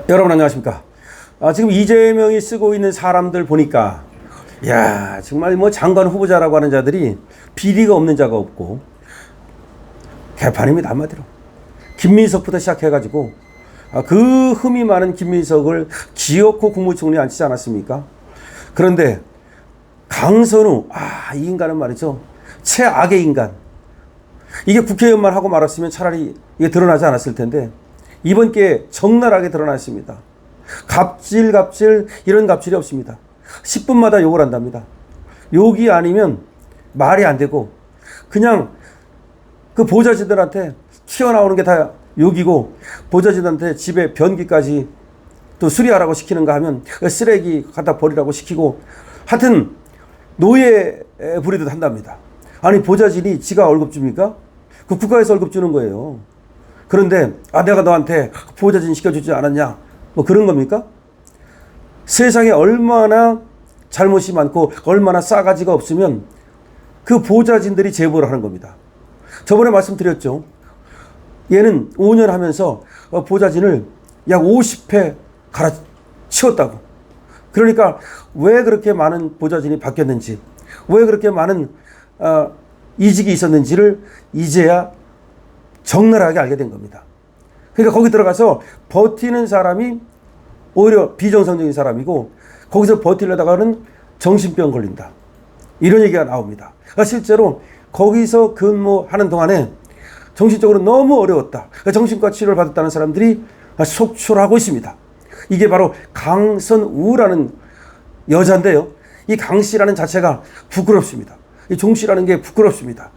여러분 안녕하십니까? 지금 이재명이 쓰고 있는 사람들 보니까 야 정말 뭐 장관 후보자라고 하는 자들이 비리가 없는 자가 없고 개판입니다. 한마디로 김민석부터 시작해가지고 그 흠이 많은 김민석을 기어코 국무총리에 앉히지 않았습니까? 그런데 강선우 이 인간은 말이죠 최악의 인간. 이게 국회의원만 하고 말았으면 차라리 이게 드러나지 않았을 텐데 이번 기회에 적나라하게 드러났습니다. 갑질 이런 갑질이 없습니다. 10분마다 욕을 한답니다. 욕이 아니면 말이 안 되고 그냥 그 보좌진들한테 튀어나오는 게 다 욕이고 보좌진한테 집에 변기까지 또 수리하라고 시키는가 하면 쓰레기 갖다 버리라고 시키고 하여튼 노예 부리듯 한답니다. 아니 보좌진이 지가 월급 줍니까? 그 국가에서 월급 주는 거예요. 그런데 내가 너한테 보좌진 시켜주지 않았냐 뭐 그런 겁니까? 세상에 얼마나 잘못이 많고 얼마나 싸가지가 없으면 그 보좌진들이 제보를 하는 겁니다. 저번에 말씀드렸죠. 얘는 5년 하면서 보좌진을 약 50회 갈아치웠다고. 그러니까 왜 그렇게 많은 보좌진이 바뀌었는지, 왜 그렇게 많은 이직이 있었는지를 이제야 적나라하게 알게 된 겁니다. 그러니까 거기 들어가서 버티는 사람이 오히려 비정상적인 사람이고 거기서 버티려다가는 정신병 걸린다. 이런 얘기가 나옵니다. 그러니까 실제로 거기서 근무하는 동안에 정신적으로 너무 어려웠다. 그러니까 정신과 치료를 받았다는 사람들이 속출하고 있습니다. 이게 바로 강선우라는 여자인데요. 이 강씨라는 자체가 부끄럽습니다. 이 종씨라는 게 부끄럽습니다.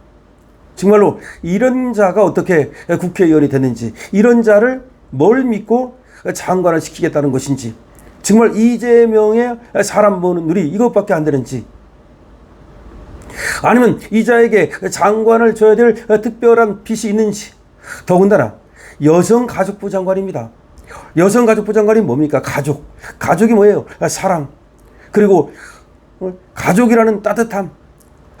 정말로 이런 자가 어떻게 국회의원이 됐는지, 이런 자를 뭘 믿고 장관을 시키겠다는 것인지, 정말 이재명의 사람 보는 눈이 이것밖에 안 되는지, 아니면 이 자에게 장관을 줘야 될 특별한 빚이 있는지. 더군다나 여성가족부 장관입니다. 여성가족부 장관이 뭡니까? 가족이 뭐예요? 사랑. 그리고 가족이라는 따뜻함.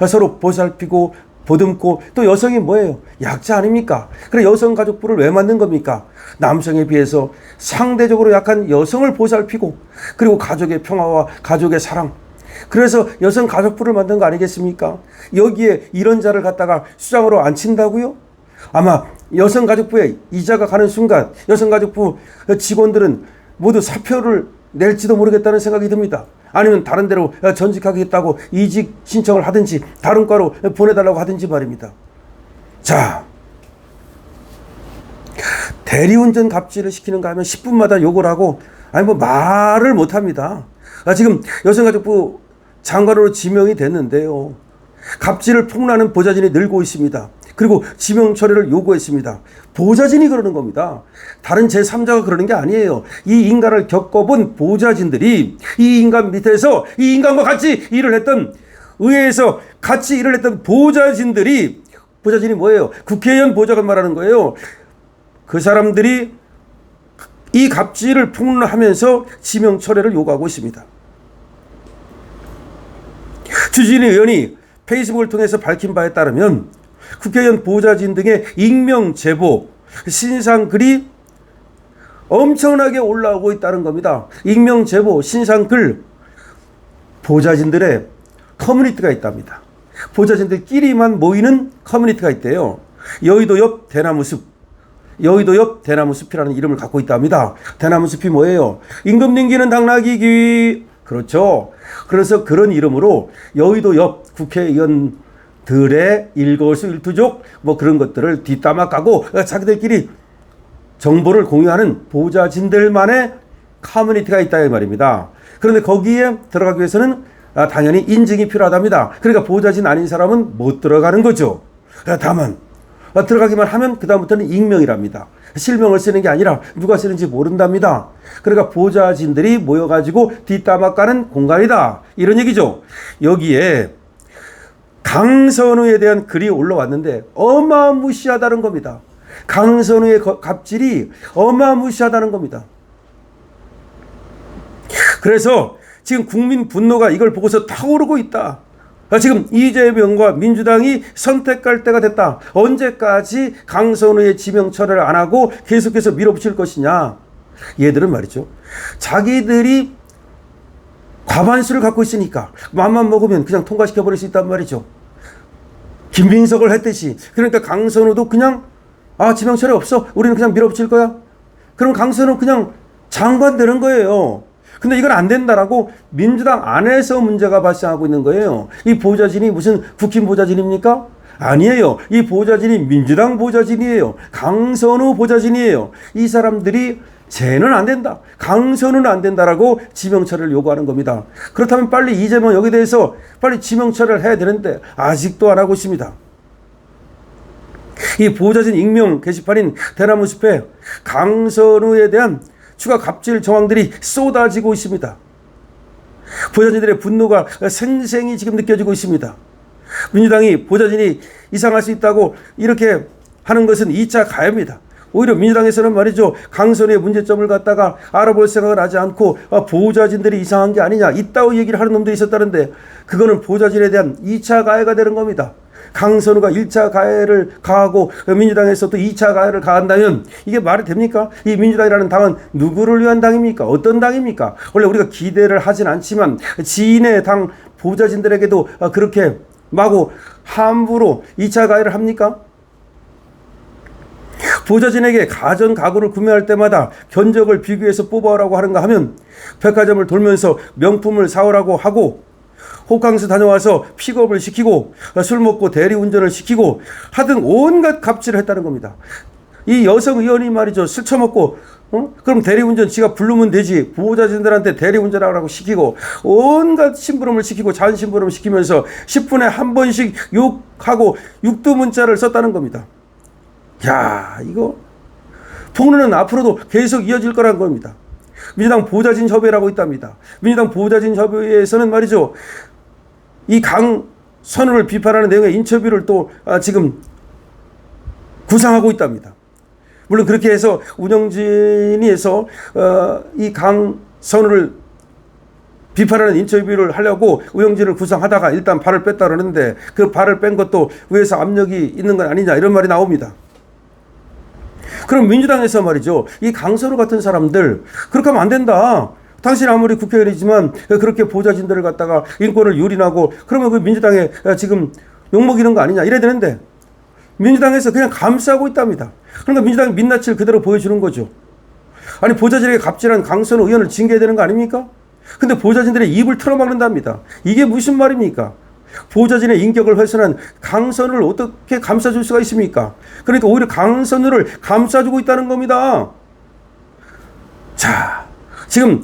서로 보살피고 보듬고. 또 여성이 뭐예요? 약자 아닙니까? 그래 여성가족부를 왜 만든 겁니까? 남성에 비해서 상대적으로 약한 여성을 보살피고 그리고 가족의 평화와 가족의 사랑. 그래서 여성가족부를 만든 거 아니겠습니까? 여기에 이런 자를 갖다가 수장으로 앉힌다고요? 아마 여성가족부에 이자가 가는 순간 여성가족부 직원들은 모두 사표를 낼지도 모르겠다는 생각이 듭니다. 아니면 다른 데로 전직하겠다고 이직 신청을 하든지 다른 과로 보내달라고 하든지 말입니다. 자, 대리운전 갑질을 시키는가 하면 10분마다 욕을 하고 말을 못합니다. 지금 여성가족부 장관으로 지명이 됐는데요. 갑질을 폭로하는 보좌진이 늘고 있습니다. 그리고 지명 처리를 요구했습니다. 보좌진이 그러는 겁니다. 다른 제3자가 그러는 게 아니에요. 이 인간을 겪어본 보좌진들이 이 인간 밑에서 이 인간과 같이 일을 했던 의회에서 같이 일을 했던 보좌진이 뭐예요? 국회의원 보좌관 말하는 거예요. 그 사람들이 이 갑질을 폭로하면서 지명 처리를 요구하고 있습니다. 주진희 의원이 페이스북을 통해서 밝힌 바에 따르면 국회의원 보좌진 등의 익명 제보, 신상글이 엄청나게 올라오고 있다는 겁니다. 익명 제보, 신상글, 보좌진들의 커뮤니티가 있답니다. 보좌진들끼리만 모이는 커뮤니티가 있대요. 여의도 옆 대나무숲이라는 이름을 갖고 있답니다. 대나무숲이 뭐예요? 임금 능기는 당나귀. 그렇죠. 그래서 그런 이름으로 여의도 옆 국회의원들의 일거수일투족 뭐 그런 것들을 뒷담화 까고 자기들끼리 정보를 공유하는 보좌진들만의 커뮤니티가 있다 이 말입니다. 그런데 거기에 들어가기 위해서는 당연히 인증이 필요하답니다. 그러니까 보좌진 아닌 사람은 못 들어가는 거죠. 다만 들어가기만 하면 그 다음부터는 익명이랍니다. 실명을 쓰는 게 아니라 누가 쓰는지 모른답니다. 그러니까 보좌진들이 모여가지고 뒷담화 까는 공간이다. 이런 얘기죠. 여기에 강선우에 대한 글이 올라왔는데 어마무시하다는 겁니다. 강선우의 갑질이 어마무시하다는 겁니다. 그래서 지금 국민 분노가 이걸 보고서 타오르고 있다. 지금 이재명과 민주당이 선택할 때가 됐다. 언제까지 강선우의 지명 처리를 안 하고 계속해서 밀어붙일 것이냐. 얘들은 말이죠. 자기들이 과반수를 갖고 있으니까 맘만 먹으면 그냥 통과시켜버릴 수 있단 말이죠. 김민석을 했듯이. 그러니까 강선우도 그냥 지명철이 없어. 우리는 그냥 밀어붙일 거야. 그럼 강선우 그냥 장관 되는 거예요. 근데 이건 안 된다라고 민주당 안에서 문제가 발생하고 있는 거예요. 이 보좌진이 무슨 국힘 보좌진입니까? 아니에요. 이 보좌진이 민주당 보좌진이에요. 강선우 보좌진이에요. 이 사람들이 쟤는 안 된다, 강선우는 안 된다라고 지명철을 요구하는 겁니다. 그렇다면 빨리 이재명 여기에 대해서 빨리 지명철을 해야 되는데 아직도 안 하고 있습니다. 이 보좌진 익명 게시판인 대나무 숲에 강선우에 대한 추가 갑질 정황들이 쏟아지고 있습니다. 보좌진들의 분노가 생생히 지금 느껴지고 있습니다. 민주당이 보좌진이 이상할 수 있다고 이렇게 하는 것은 2차 가해입니다. 오히려 민주당에서는 말이죠, 강선우의 문제점을 갖다가 알아볼 생각을 하지 않고 보좌진들이 이상한 게 아니냐, 이따위 얘기를 하는 놈들이 있었다는데 그거는 보좌진에 대한 2차 가해가 되는 겁니다. 강선우가 1차 가해를 가하고 민주당에서 또 2차 가해를 가한다면 이게 말이 됩니까? 이 민주당이라는 당은 누구를 위한 당입니까? 어떤 당입니까? 원래 우리가 기대를 하진 않지만 지인의 당 보좌진들에게도 그렇게 마구 함부로 2차 가해를 합니까? 보좌진에게 가전 가구를 구매할 때마다 견적을 비교해서 뽑아오라고 하는가 하면 백화점을 돌면서 명품을 사오라고 하고 호캉스 다녀와서 픽업을 시키고 술 먹고 대리운전을 시키고 하등 온갖 갑질을 했다는 겁니다. 이 여성 의원이 말이죠, 술 처먹고 그럼 대리운전 지가 부르면 되지, 보좌진들한테 대리운전하라고 시키고 온갖 심부름을 시키고 잔심부름을 시키면서 10분에 한 번씩 욕하고 육두문자를 썼다는 겁니다. 야, 이거 폭로는 앞으로도 계속 이어질 거라는 겁니다. 민주당 보좌진 협의라고 있답니다. 민주당 보좌진 협의에서는 말이죠, 이 강선우를 비판하는 내용의 인터뷰를 또 지금 구상하고 있답니다. 물론 그렇게 해서 운영진이 해서 이 강선우를 비판하는 인터뷰를 하려고 우영진을 구성하다가 일단 발을 뺐다 그러는데 그 발을 뺀 것도 위에서 압력이 있는 건 아니냐, 이런 말이 나옵니다. 그럼 민주당에서 말이죠, 이 강선우 같은 사람들 그렇게 하면 안 된다, 당신 아무리 국회의원이지만 그렇게 보좌진들을 갖다가 인권을 유린하고 그러면 그 민주당에 지금 욕먹이는 거 아니냐, 이래야 되는데 민주당에서 그냥 감싸고 있답니다. 그러니까 민주당이 민낯을 그대로 보여주는 거죠. 아니, 보좌진에게 갑질한 강선우 의원을 징계해야 되는 거 아닙니까? 근데 보좌진들의 입을 틀어막는답니다. 이게 무슨 말입니까? 보좌진의 인격을 훼손한 강선우를 어떻게 감싸줄 수가 있습니까? 그러니까 오히려 강선우를 감싸주고 있다는 겁니다. 자, 지금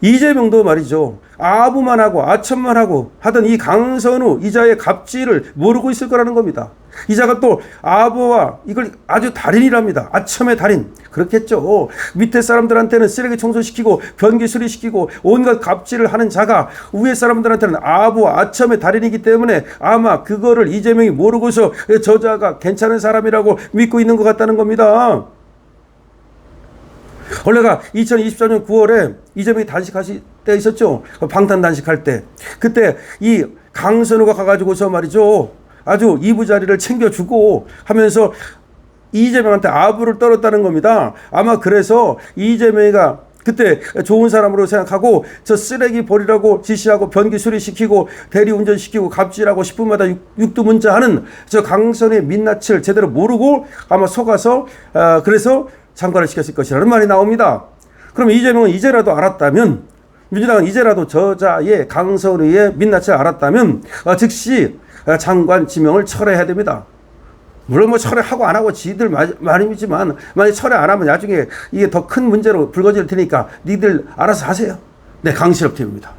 이재명도 말이죠, 아부만 하고 아첨만 하고 하던 이 강선우 이자의 갑질을 모르고 있을 거라는 겁니다. 이자가 또 아부와 이걸 아주 달인이랍니다. 아첨의 달인. 그렇겠죠. 밑에 사람들한테는 쓰레기 청소시키고 변기 수리시키고 온갖 갑질을 하는 자가 위에 사람들한테는 아부와 아첨의 달인이기 때문에 아마 그거를 이재명이 모르고서 저자가 괜찮은 사람이라고 믿고 있는 것 같다는 겁니다. 원래가 2024년 9월에 이재명이 단식하실 때 있었죠. 방탄 단식할 때. 그때 이 강선우가 가가지고서 말이죠, 아주 2부 자리를 챙겨주고 하면서 이재명한테 아부를 떨었다는 겁니다. 아마 그래서 이재명이가 그때 좋은 사람으로 생각하고 저 쓰레기 버리라고 지시하고 변기 수리시키고 대리운전시키고 갑질하고 10분마다 육두문자 하는 저 강선우의 민낯을 제대로 모르고 아마 속아서 그래서 참관을 시켰을 것이라는 말이 나옵니다. 그럼 이재명은 이제라도 알았다면, 민주당은 이제라도 저자의 강선우의 민낯을 알았다면 즉시 장관 지명을 철회해야 됩니다. 물론 뭐 철회하고 안 하고 지들 말이지만 만약 철회 안 하면 나중에 이게 더 큰 문제로 불거질 테니까 니들 알아서 하세요. 네, 강실업 팀입니다.